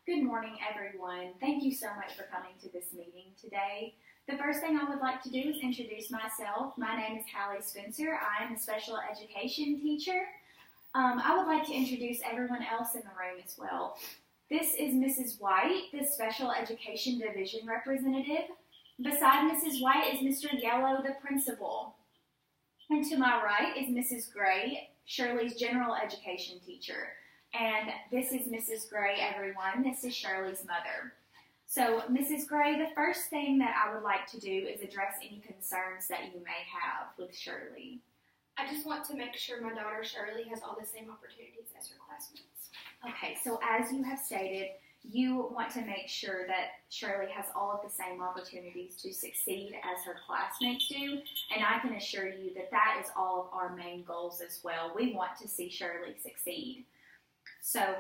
Good morning, everyone. Thank you so much for coming to this meeting today. The first thing I would like to do is introduce myself. My name is Hallie Spencer. I am a special education teacher. I would like to introduce everyone else in the room as well. This is Mrs. White, the Special Education Division representative. Beside Mrs. White is Mr. Yellow, the principal. And to my right is Mrs. Gray, Shirley's general education teacher. And this is Mrs. Gray, everyone. This is Shirley's mother. So, Mrs. Gray, the first thing that I would like to do is address any concerns that you may have with Shirley. I just want to make sure my daughter Shirley has all the same opportunities as her classmates. Okay, so as you have stated, you want to make sure that Shirley has all of the same opportunities to succeed as her classmates do, and I can assure you that that is all of our main goals as well. We want to see Shirley succeed. So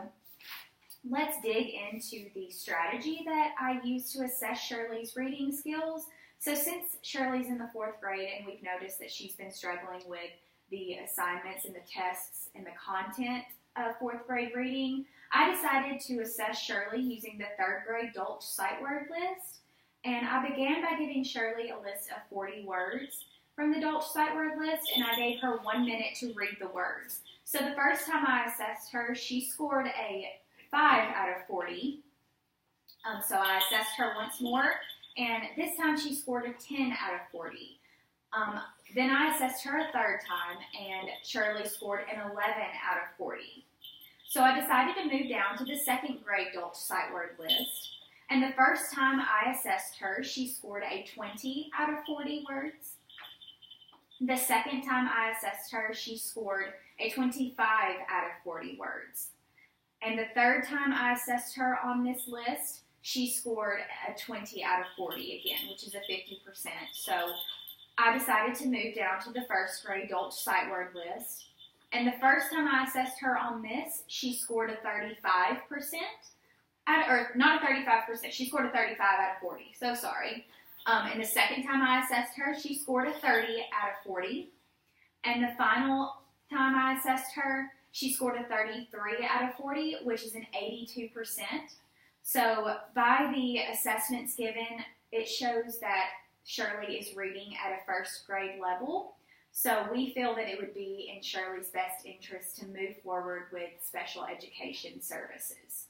let's dig into the strategy that I use to assess Shirley's reading skills. So since Shirley's in the 4th grade and we've noticed that she's been struggling with the assignments and the tests and the content of 4th grade reading, I decided to assess Shirley using the 3rd grade Dolch sight word list. And I began by giving Shirley a list of 40 words from the Dolch sight word list, and I gave her 1 minute to read the words. So the first time I assessed her, she scored a 5 out of 40. So I assessed her once more, and this time she scored a 10 out of 40. Then I assessed her a 3rd time, and Shirley scored an 11 out of 40. So I decided to move down to the 2nd grade Dolch sight word list. And the first time I assessed her, she scored a 20 out of 40 words. The second time I assessed her, she scored a 25 out of 40 words. And the 3rd time I assessed her on this list, she scored a 20 out of 40 again, which is a 50%. So I decided to move down to the 1st grade Dolch sight word list. And the first time I assessed her on this, she scored a 35%. Not a 35%, she scored a 35 out of 40. So sorry. And the second time I assessed her, she scored a 30 out of 40. And the final time I assessed her, she scored a 33 out of 40, which is an 82%. So by the assessments given, it shows that Shirley is reading at a 1st grade level. So we feel that it would be in Shirley's best interest to move forward with special education services.